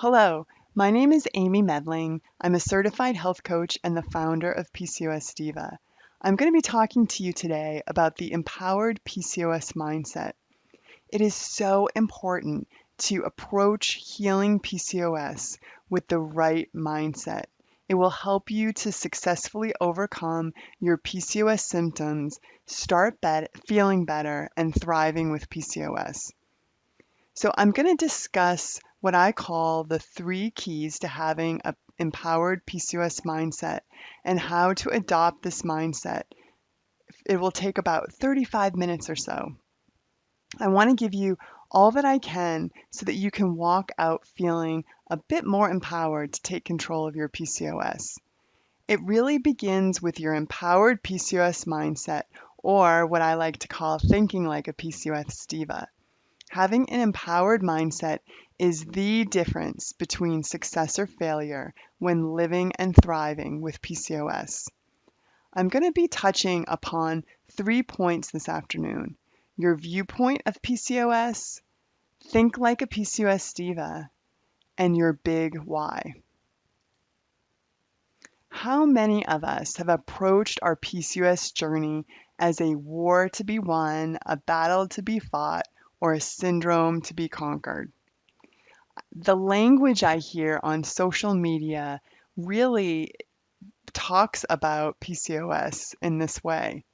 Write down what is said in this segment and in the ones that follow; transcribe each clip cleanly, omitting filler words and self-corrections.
Hello, my name is Amy Medling. I'm a certified health coach and the founder of PCOS Diva. I'm going to be talking to you today about the empowered PCOS mindset. It is so important to approach healing PCOS with the right mindset. It will help you to successfully overcome your PCOS symptoms, feeling better, and thriving with PCOS. So I'm going to discuss what I call the 3 keys to having an empowered PCOS mindset and how to adopt this mindset. It will take about 35 minutes or so. I want to give you all that I can so that you can walk out feeling a bit more empowered to take control of your PCOS. It really begins with your empowered PCOS mindset, or what I like to call thinking like a PCOS diva. Having an empowered mindset is the difference between success or failure when living and thriving with PCOS. I'm going to be touching upon 3 points this afternoon: your viewpoint of PCOS, think like a PCOS diva, and your big why. How many of us have approached our PCOS journey as a war to be won, a battle to be fought, or a syndrome to be conquered? The language I hear on social media really talks about PCOS in this way.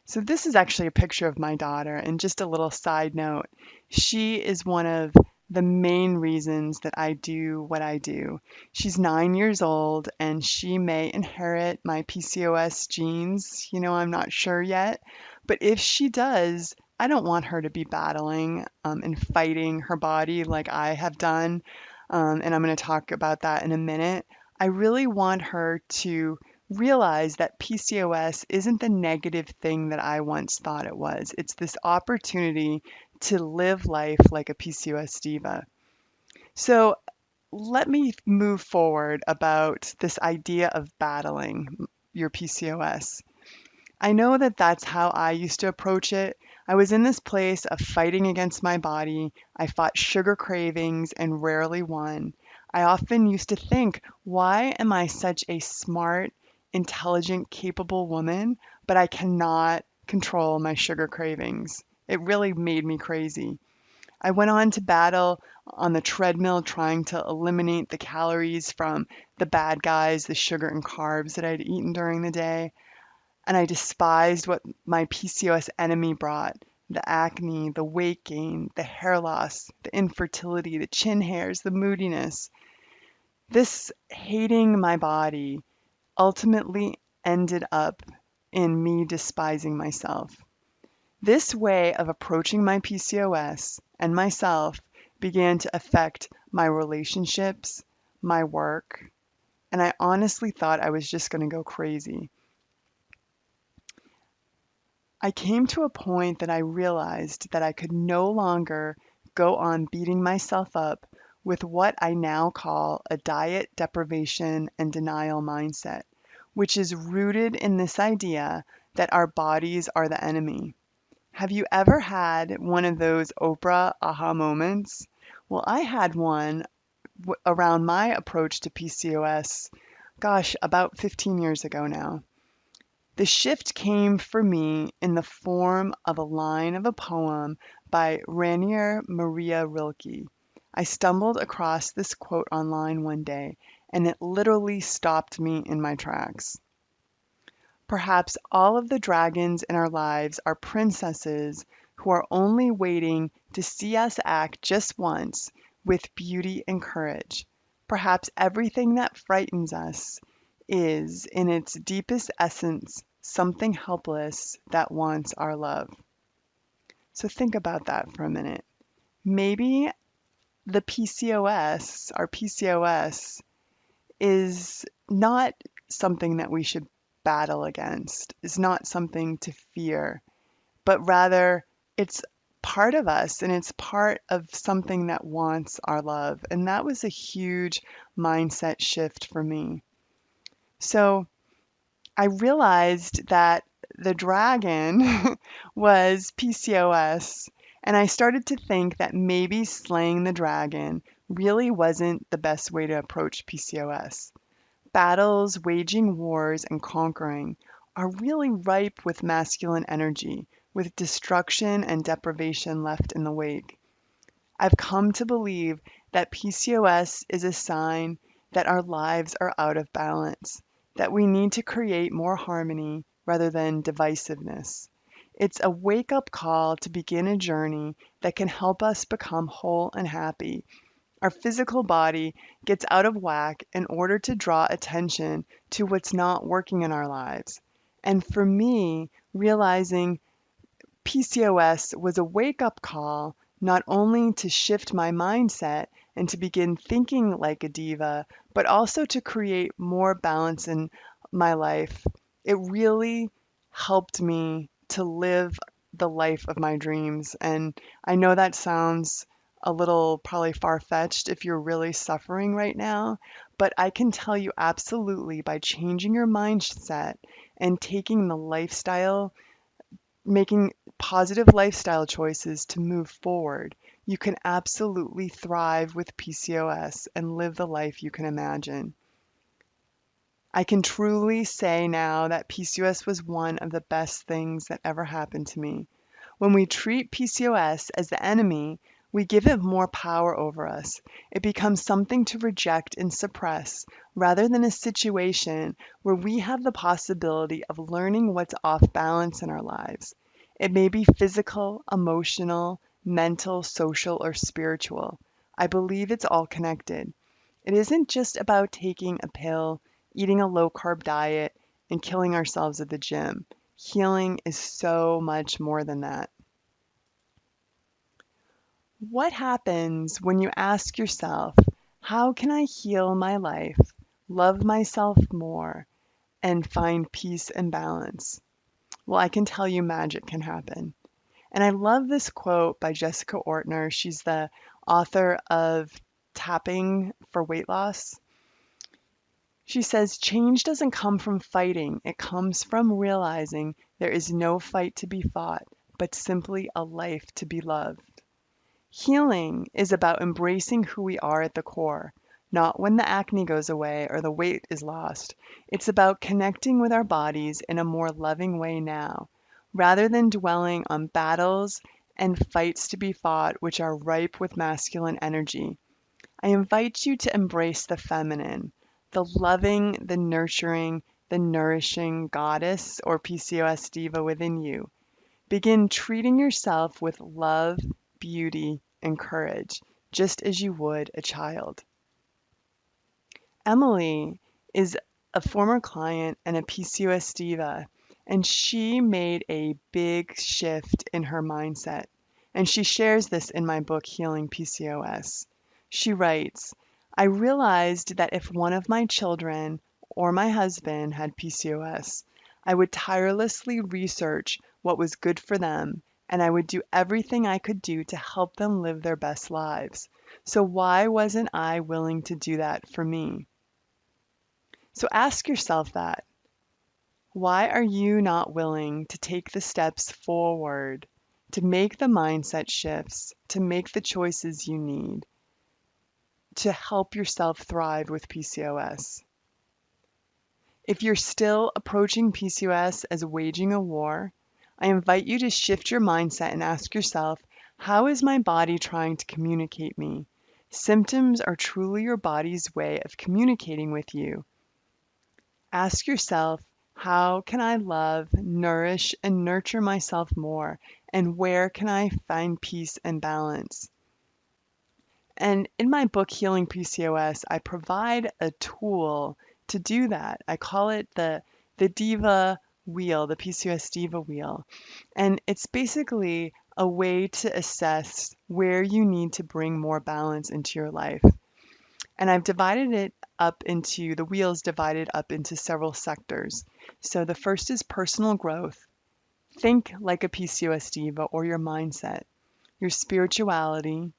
So this is actually a picture of my daughter, and just a little side note, she is one of the main reasons that I do what I do. She's 9 years old, and she may inherit my PCOS genes. I'm not sure yet, but if she does, I don't want her to be battling and fighting her body like I have done, and I'm going to talk about that in a minute. I really want her to realize that PCOS isn't the negative thing that I once thought it was. It's this opportunity to live life like a PCOS diva. So let me move forward about this idea of battling your PCOS. I know that that's how I used to approach it. I was in this place of fighting against my body. I fought sugar cravings and rarely won. I often used to think, why am I such a smart, intelligent, capable woman, but I cannot control my sugar cravings? It really made me crazy. I went on to battle on the treadmill trying to eliminate the calories from the bad guys, the sugar and carbs that I'd eaten during the day. And I despised what my PCOS enemy brought: the acne, the weight gain, the hair loss, the infertility, the chin hairs, the moodiness. This hating my body ultimately ended up in me despising myself. This way of approaching my PCOS and myself began to affect my relationships, my work, and I honestly thought I was just going to go crazy. I came to a point that I realized that I could no longer go on beating myself up with what I now call a diet, deprivation, and denial mindset, which is rooted in this idea that our bodies are the enemy. Have you ever had one of those Oprah aha moments? Well, I had one around my approach to PCOS, about 15 years ago now. The shift came for me in the form of a line of a poem by Rainier Maria Rilke. I stumbled across this quote online one day, and it literally stopped me in my tracks. Perhaps all of the dragons in our lives are princesses who are only waiting to see us act just once with beauty and courage. Perhaps everything that frightens us is, in its deepest essence, something helpless that wants our love. So think about that for a minute. Maybe the PCOS, our PCOS, is not something that we should battle against, is not something to fear, but rather it's part of us and it's part of something that wants our love. And that was a huge mindset shift for me. So I realized that the dragon was PCOS, and I started to think that maybe slaying the dragon really wasn't the best way to approach PCOS. Battles, waging wars, and conquering are really ripe with masculine energy, with destruction and deprivation left in the wake. I've come to believe that PCOS is a sign that our lives are out of balance, that we need to create more harmony rather than divisiveness. It's a wake up call to begin a journey that can help us become whole and happy. Our physical body gets out of whack in order to draw attention to what's not working in our lives. And for me, realizing PCOS was a wake up call not only to shift my mindset and to begin thinking like a diva, but also to create more balance in my life. It really helped me to live the life of my dreams. And I know that sounds a little probably far-fetched if you're really suffering right now, but I can tell you absolutely by changing your mindset and taking the lifestyle, making positive lifestyle choices to move forward, you can absolutely thrive with PCOS and live the life you can imagine. I can truly say now that PCOS was one of the best things that ever happened to me. When we treat PCOS as the enemy, we give it more power over us. It becomes something to reject and suppress rather than a situation where we have the possibility of learning what's off balance in our lives. It may be physical, emotional, mental, social, or spiritual. I believe it's all connected. It isn't just about taking a pill, eating a low-carb diet, and killing ourselves at the gym. Healing is so much more than that. What happens when you ask yourself, how can I heal my life, love myself more, and find peace and balance? Well, I can tell you magic can happen. And I love this quote by Jessica Ortner. She's the author of Tapping for Weight Loss. She says, change doesn't come from fighting. It comes from realizing there is no fight to be fought, but simply a life to be loved. Healing is about embracing who we are at the core, not when the acne goes away or the weight is lost. It's about connecting with our bodies in a more loving way now, rather than dwelling on battles and fights to be fought which are ripe with masculine energy. I invite you to embrace the feminine, the loving, the nurturing, the nourishing goddess or PCOS diva within you. Begin treating yourself with love, beauty, and courage, just as you would a child. Emily is a former client and a PCOS diva, and she made a big shift in her mindset. And she shares this in my book, Healing PCOS. She writes, I realized that if one of my children or my husband had PCOS, I would tirelessly research what was good for them, and I would do everything I could do to help them live their best lives. So why wasn't I willing to do that for me? So ask yourself that. Why are you not willing to take the steps forward, to make the mindset shifts, to make the choices you need, to help yourself thrive with PCOS? If you're still approaching PCOS as waging a war, I invite you to shift your mindset and ask yourself, how is my body trying to communicate me? Symptoms are truly your body's way of communicating with you. Ask yourself, how can I love, nourish, and nurture myself more? And where can I find peace and balance? And in my book, Healing PCOS, I provide a tool to do that. I call it the Diva Wheel, the PCOS Diva Wheel. And it's basically a way to assess where you need to bring more balance into your life. And I've divided it up into, the wheel's divided up into several sectors. So the first is personal growth. Think like a PCOS diva or your mindset, your spirituality,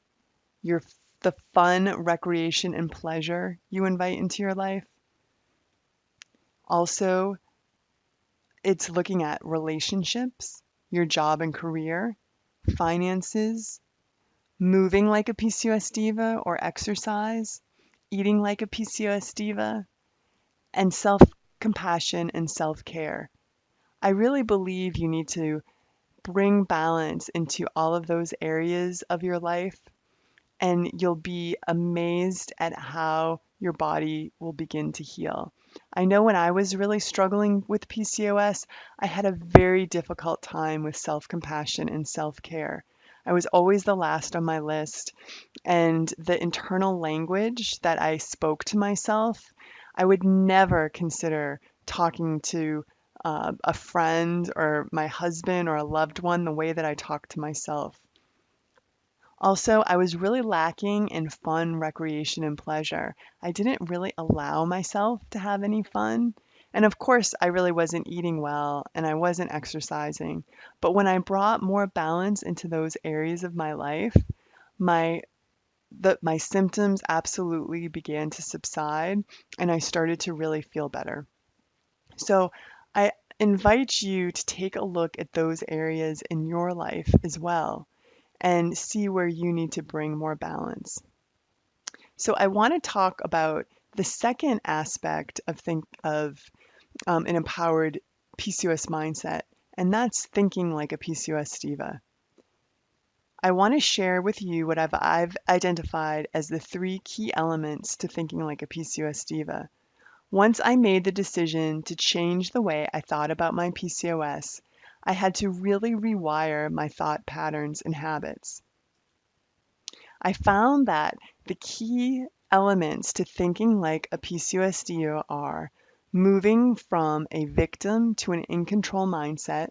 the fun, recreation, and pleasure you invite into your life. Also, it's looking at relationships, your job and career, finances, moving like a PCOS diva or exercise, eating like a PCOS diva, and self-compassion and self-care. I really believe you need to bring balance into all of those areas of your life, and you'll be amazed at how your body will begin to heal. I know when I was really struggling with PCOS, I had a very difficult time with self-compassion and self-care. I was always the last on my list, and the internal language that I spoke to myself, I would never consider talking to a friend or my husband or a loved one the way that I talk to myself. Also, I was really lacking in fun, recreation, and pleasure. I didn't really allow myself to have any fun. And of course, I really wasn't eating well and I wasn't exercising. But when I brought more balance into those areas of my life, my my symptoms absolutely began to subside and I started to really feel better. So I invite you to take a look at those areas in your life as well and see where you need to bring more balance. So I want to talk about the second aspect of an empowered PCOS mindset, and that's thinking like a PCOS diva. I want to share with you what I've identified as the 3 key elements to thinking like a PCOS diva. Once I made the decision to change the way I thought about my PCOS, I had to really rewire my thought patterns and habits. I found that the key elements to thinking like a PCOS diva are moving from a victim to an in-control mindset,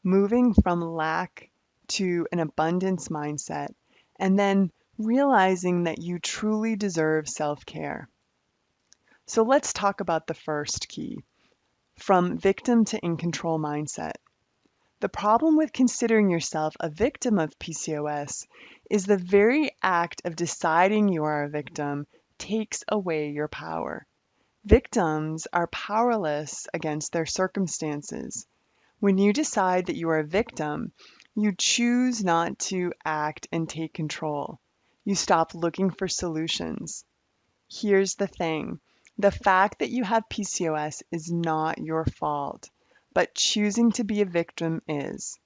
moving from lack to an abundance mindset, and then realizing that you truly deserve self-care. So let's talk about the first key, from victim to in-control mindset. The problem with considering yourself a victim of PCOS is the very act of deciding you are a victim takes away your power. Victims are powerless against their circumstances. When you decide that you are a victim, you choose not to act and take control. You stop looking for solutions. Here's the thing. The fact that you have PCOS is not your fault, but choosing to be a victim is.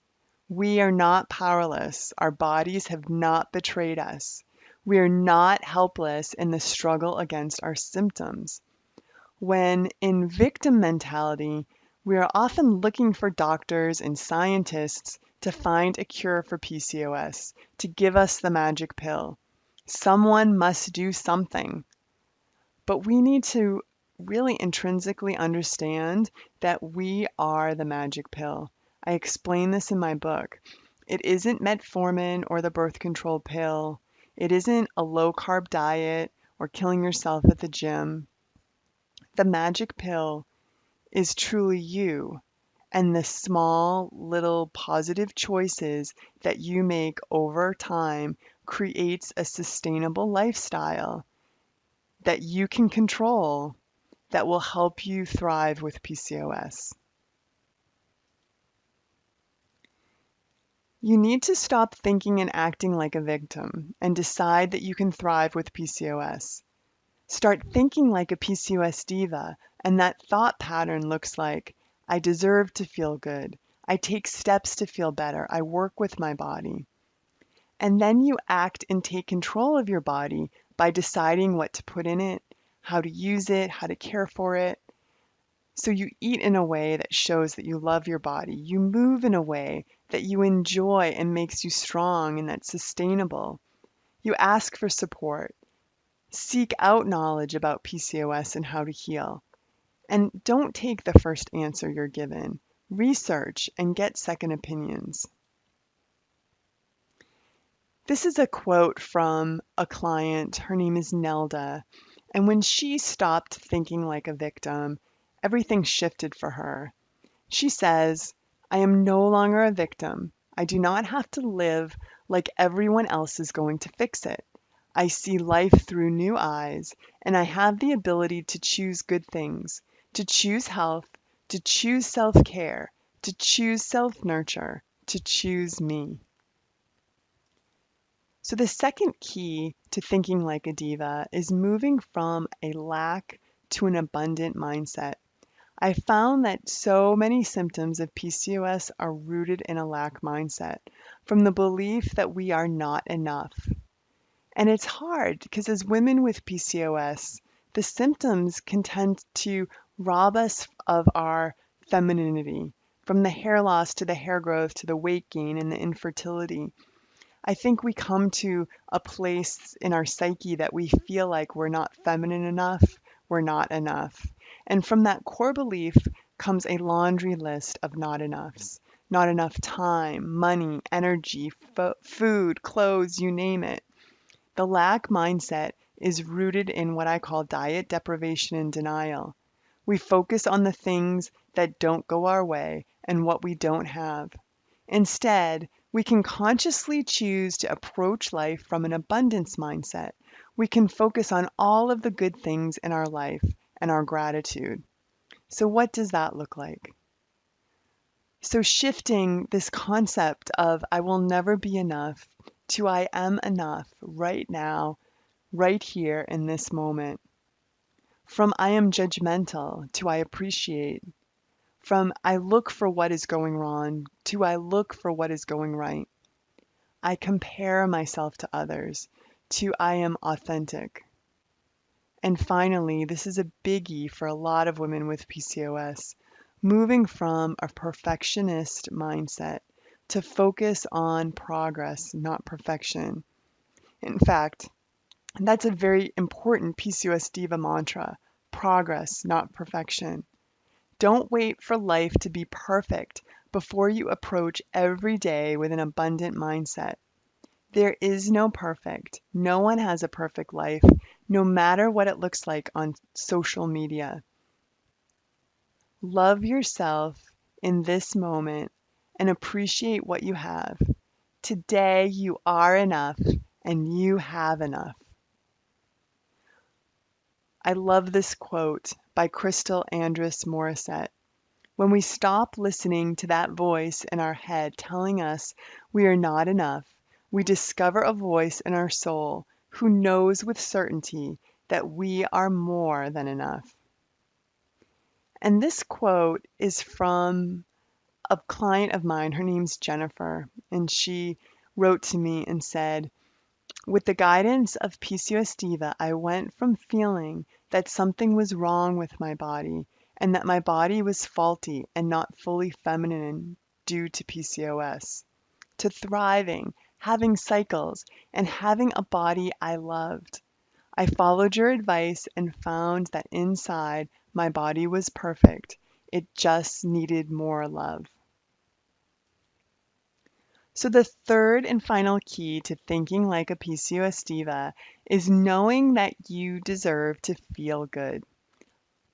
We are not powerless. Our bodies have not betrayed us. We are not helpless in the struggle against our symptoms. When in victim mentality, we are often looking for doctors and scientists to find a cure for PCOS, to give us the magic pill. Someone must do something. But we need to really intrinsically understand that we are the magic pill. I explain this in my book. It isn't metformin or the birth control pill. It isn't a low-carb diet or killing yourself at the gym. The magic pill is truly you and the small little positive choices that you make over time creates a sustainable lifestyle that you can control that will help you thrive with PCOS. You need to stop thinking and acting like a victim and decide that you can thrive with PCOS. Start thinking like a PCOS diva, and that thought pattern looks like, I deserve to feel good. I take steps to feel better. I work with my body. And then you act and take control of your body by deciding what to put in it, how to use it, how to care for it. So you eat in a way that shows that you love your body. You move in a way that you enjoy and makes you strong and that's sustainable. You ask for support. Seek out knowledge about PCOS and how to heal. And don't take the first answer you're given. Research and get second opinions. This is a quote from a client. Her name is Nelda. And when she stopped thinking like a victim, everything shifted for her. She says, I am no longer a victim. I do not have to live like everyone else is going to fix it. I see life through new eyes, and I have the ability to choose good things, to choose health, to choose self-care, to choose self-nurture, to choose me. So the second key to thinking like a diva is moving from a lack to an abundant mindset. I found that so many symptoms of PCOS are rooted in a lack mindset, from the belief that we are not enough. And it's hard because as women with PCOS, the symptoms can tend to rob us of our femininity, from the hair loss to the hair growth to the weight gain and the infertility. I think we come to a place in our psyche that we feel like we're not feminine enough, we're not enough. And from that core belief comes a laundry list of not enoughs. Not enough time, money, energy, food, clothes, you name it. The lack mindset is rooted in what I call diet deprivation and denial. We focus on the things that don't go our way and what we don't have. Instead, we can consciously choose to approach life from an abundance mindset. We can focus on all of the good things in our life and our gratitude. So, what does that look like? So, shifting this concept of I will never be enough to I am enough right now, right here in this moment. From I am judgmental to I appreciate. From I look for what is going wrong to I look for what is going right. I compare myself to others to I am authentic. And finally, this is a biggie for a lot of women with PCOS, moving from a perfectionist mindset to focus on progress, not perfection. In fact, that's a very important PCOS Diva mantra: progress, not perfection. Don't wait for life to be perfect before you approach every day with an abundant mindset. There is no perfect. No one has a perfect life, no matter what it looks like on social media. Love yourself in this moment and appreciate what you have. Today you are enough and you have enough. I love this quote by Crystal Andrus Morissette. When we stop listening to that voice in our head telling us we are not enough, we discover a voice in our soul who knows with certainty that we are more than enough. And this quote is from a client of mine. Her name's Jennifer, and she wrote to me and said, with the guidance of PCOS Diva, I went from feeling that something was wrong with my body and that my body was faulty and not fully feminine due to PCOS, to thriving, having cycles, and having a body I loved. I followed your advice and found that inside my body was perfect. It just needed more love. So the third and final key to thinking like a PCOS diva is knowing that you deserve to feel good.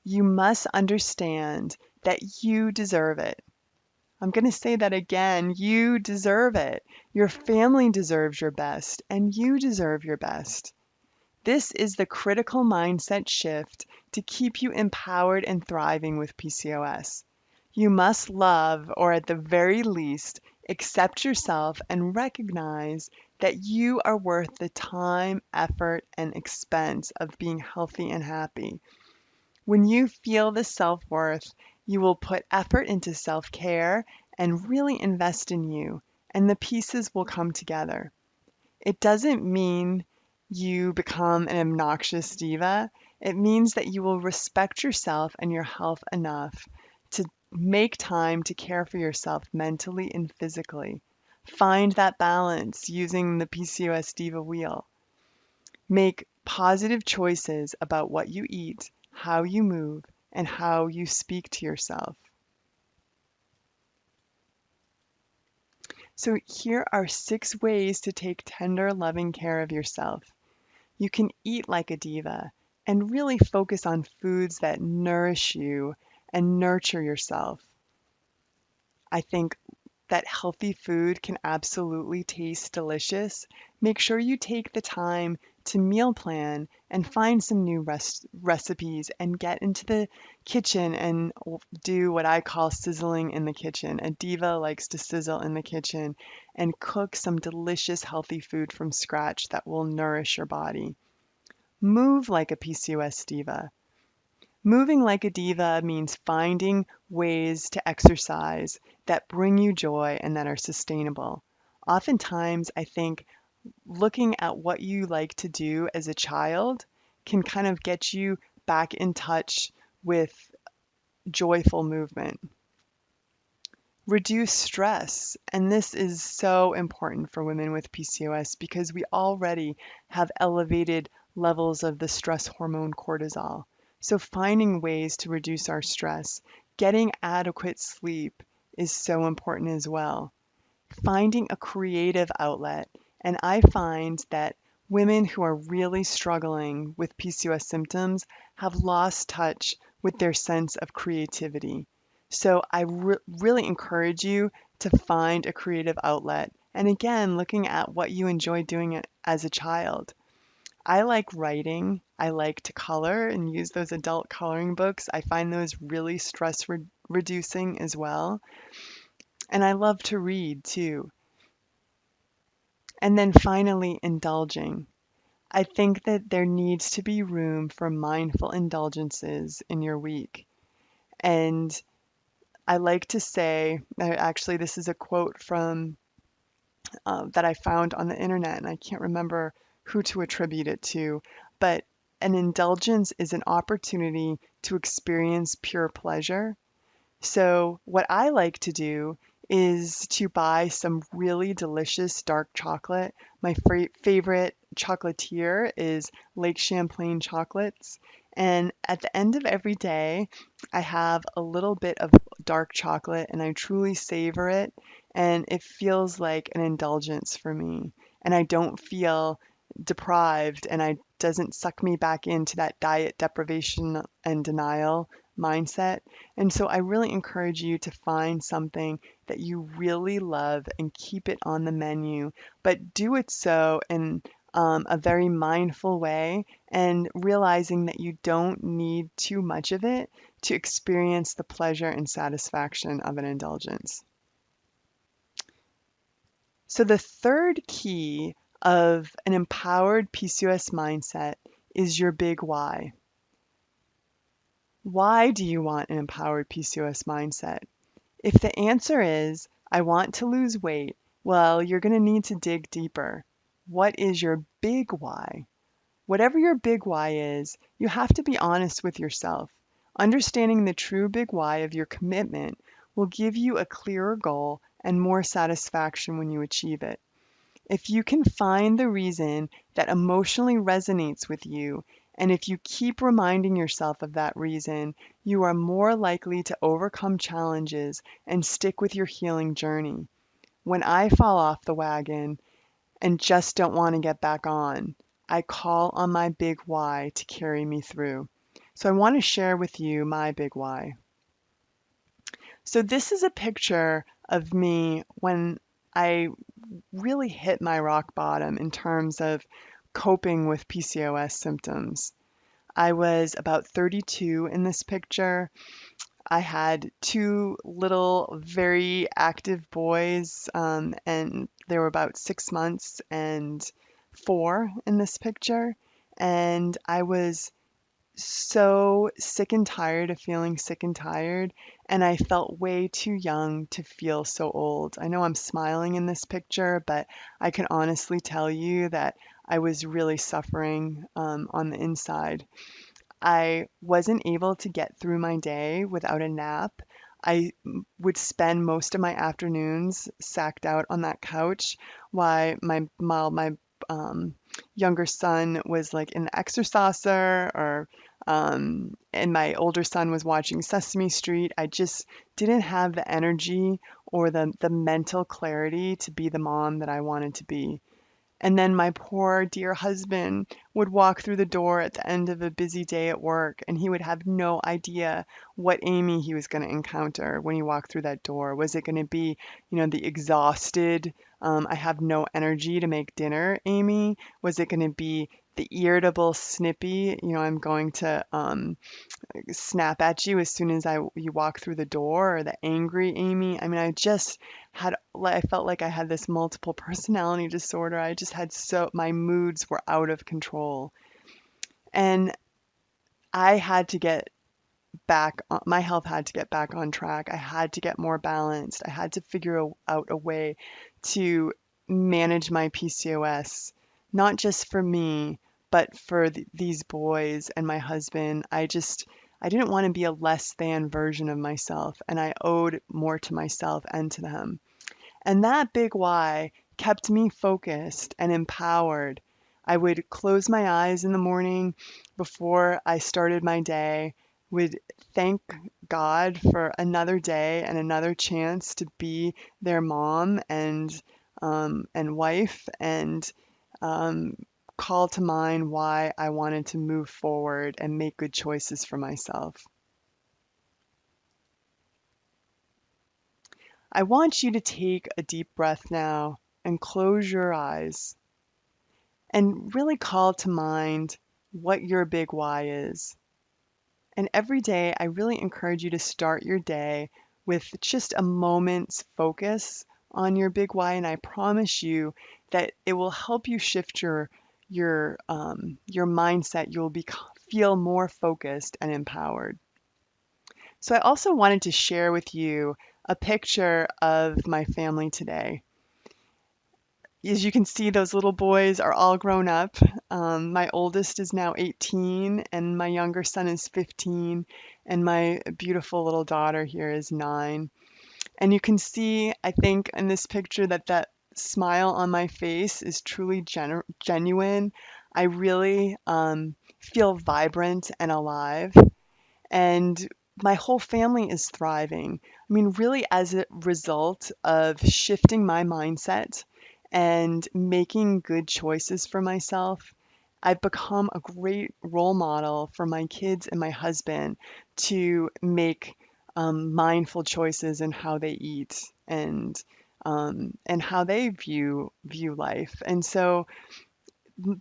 You must understand that you deserve it. I'm going to say that again. You deserve it. Your family deserves your best, and you deserve your best. This is the critical mindset shift to keep you empowered and thriving with PCOS. You must love, or at the very least, accept yourself and recognize that you are worth the time, effort, and expense of being healthy and happy. When you feel the self-worth, you will put effort into self-care and really invest in you, and the pieces will come together. It doesn't mean you become an obnoxious diva. It means that you will respect yourself and your health enough to make time to care for yourself mentally and physically. Find that balance using the PCOS Diva wheel. Make positive choices about what you eat, how you move, and how you speak to yourself. So here are 6 ways to take tender, loving care of yourself. You can eat like a diva and really focus on foods that nourish you and nurture yourself. I think that healthy food can absolutely taste delicious Make sure you take the time to meal plan and find some new recipes and get into the kitchen and do what I call sizzling in the kitchen. A diva likes to sizzle in the kitchen and cook some delicious, healthy food from scratch that will nourish your body. Move like a PCOS diva. Moving like a diva means finding ways to exercise that bring you joy and that are sustainable. Oftentimes, I think looking at what you like to do as a child can kind of get you back in touch with joyful movement. Reduce stress. And this is so important for women with PCOS because we already have elevated levels of the stress hormone cortisol. So finding ways to reduce our stress, getting adequate sleep is so important as well. Finding a creative outlet. And I find that women who are really struggling with PCOS symptoms have lost touch with their sense of creativity. So I really encourage you to find a creative outlet. And again, looking at what you enjoy doing it as a child. I like writing. I like to color and use those adult coloring books. I find those really stress reducing as well. And I love to read too. And then finally, indulging. I think that there needs to be room for mindful indulgences in your week. And I like to say, actually, this is a quote from that I found on the internet, and I can't remember who to attribute it to, but an indulgence is an opportunity to experience pure pleasure. So what I like to do is to buy some really delicious dark chocolate. My favorite chocolatier is Lake Champlain Chocolates. And at the end of every day, I have a little bit of dark chocolate and I truly savor it. And it feels like an indulgence for me. And I don't feel deprived and it doesn't suck me back into that diet deprivation and denial mindset. And so I really encourage you to find something that you really love and keep it on the menu, but do it so in a very mindful way and realizing that you don't need too much of it to experience the pleasure and satisfaction of an indulgence. So the third key of an empowered PCOS mindset is your big why. Why do you want an empowered PCOS mindset? If the answer is, I want to lose weight, well, you're going to need to dig deeper. What is your big why? Whatever your big why is, you have to be honest with yourself. Understanding the true big why of your commitment will give you a clearer goal and more satisfaction when you achieve it. If you can find the reason that emotionally resonates with you, and if you keep reminding yourself of that reason, you are more likely to overcome challenges and stick with your healing journey. When I fall off the wagon and just don't want to get back on, I call on my big why to carry me through. So I want to share with you my big why. So this is a picture of me when I really hit my rock bottom in terms of coping with PCOS symptoms. I was about 32 in this picture. I had two little, very active boys, and they were about 6 months and 4 in this picture. And I was so sick and tired of feeling sick and tired, and I felt way too young to feel so old. I know I'm smiling in this picture, but I can honestly tell you that I was really suffering on the inside. I wasn't able to get through my day without a nap. I would spend most of my afternoons sacked out on that couch while my younger son was like in the exerciser or and my older son was watching Sesame Street. I just didn't have the energy or the mental clarity to be the mom that I wanted to be. And then my poor dear husband would walk through the door at the end of a busy day at work, and he would have no idea what Amy he was going to encounter when he walked through that door. Was it going to be, the exhausted I have no energy to make dinner, Amy? Was it going to be the irritable, snippy, I'm going to snap at you as soon as you walk through the door, or the angry Amy? I mean, I felt like I had this multiple personality disorder. I just had my moods were out of control. And I had to get my health had to get back on track. I had to get more balanced. I had to figure out a way to manage my PCOS, not just for me, but for these boys and my husband. I didn't want to be a less than version of myself, and I owed more to myself and to them. And that big why kept me focused and empowered. I would close my eyes in the morning before I started my day, would thank God for another day and another chance to be their mom and wife, and call to mind why I wanted to move forward and make good choices for myself. I want you to take a deep breath now and close your eyes and really call to mind what your big why is. And every day, I really encourage you to start your day with just a moment's focus on your big why, and I promise you that it will help you shift your mindset. You'll feel more focused and empowered. So I also wanted to share with you a picture of my family today. As you can see, those little boys are all grown up. My oldest is now 18, and my younger son is 15, and my beautiful little daughter here is 9. And you can see, I think, in this picture that smile on my face is truly genuine. I really feel vibrant and alive. And my whole family is thriving. I mean, really, as a result of shifting my mindset and making good choices for myself, I've become a great role model for my kids and my husband to make mindful choices in how they eat and how they view life. And so,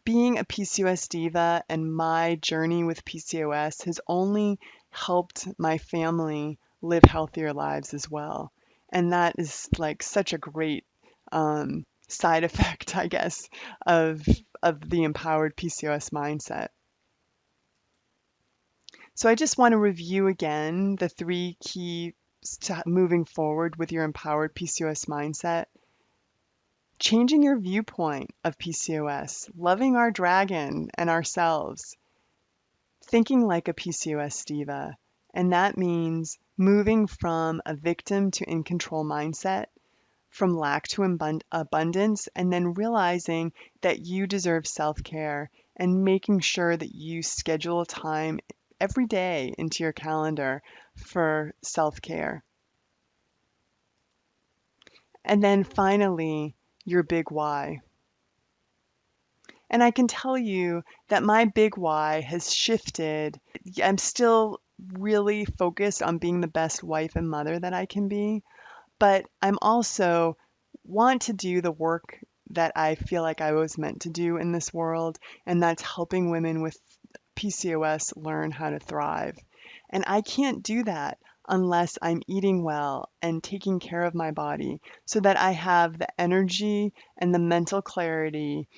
being a PCOS diva and my journey with PCOS has only helped my family live healthier lives as well. And that is like such a great side effect, I guess, of the empowered PCOS mindset. So I just want to review again the 3 keys to moving forward with your empowered PCOS mindset. Changing your viewpoint of PCOS, loving our dragon and ourselves, thinking like a PCOS diva. And that means moving from a victim to in control mindset, from lack to abundance, and then realizing that you deserve self-care and making sure that you schedule time every day into your calendar for self-care. And then finally, your big why. And I can tell you that my big why has shifted. I'm still really focused on being the best wife and mother that I can be, but I'm also want to do the work that I feel like I was meant to do in this world, and that's helping women with PCOS learn how to thrive. And I can't do that unless I'm eating well and taking care of my body so that I have the energy and the mental clarity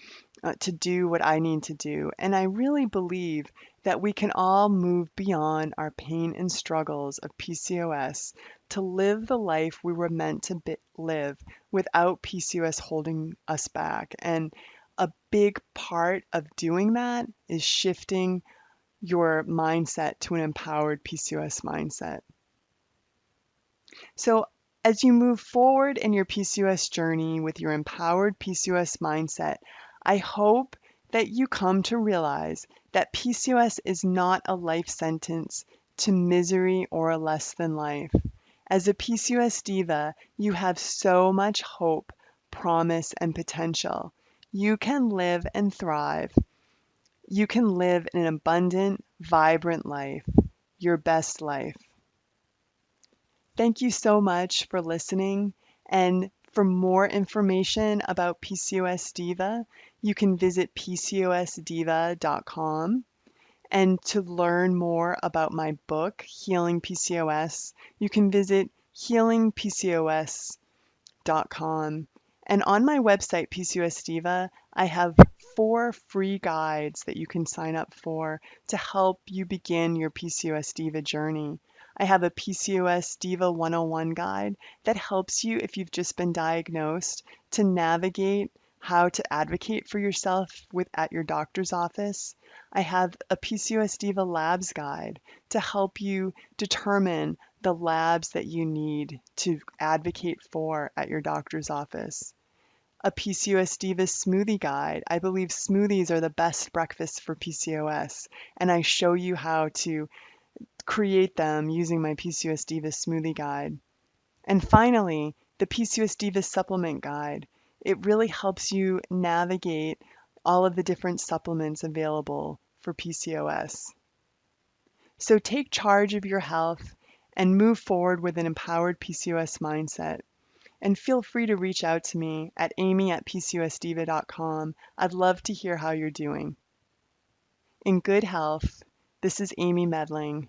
to do what I need to do. And I really believe that we can all move beyond our pain and struggles of PCOS to live the life we were meant to live without PCOS holding us back. And a big part of doing that is shifting your mindset to an empowered PCOS mindset. So as you move forward in your PCOS journey with your empowered PCOS mindset, I hope that you come to realize that PCOS is not a life sentence to misery or a less than life. As a PCOS diva, you have so much hope, promise, and potential. You can live and thrive. You can live an abundant, vibrant life, your best life. Thank you so much for listening, and For more information about PCOS Diva, you can visit PCOSdiva.com. And to learn more about my book, Healing PCOS, you can visit healingpcos.com. And on my website, PCOS Diva, I have 4 free guides that you can sign up for to help you begin your PCOS Diva journey. I have a PCOS Diva 101 guide that helps you, if you've just been diagnosed, to navigate how to advocate for yourself at your doctor's office. I have a PCOS Diva Labs guide to help you determine the labs that you need to advocate for at your doctor's office. A PCOS Diva smoothie guide. I believe smoothies are the best breakfast for PCOS, and I show you how to create them using my PCOS Diva smoothie guide. And finally, the PCOS Diva supplement guide. It really helps you navigate all of the different supplements available for PCOS. So take charge of your health and move forward with an empowered PCOS mindset. And feel free to reach out to me at amy@pcosdiva.com. I'd love to hear how you're doing. In good health, this is Amy Medling.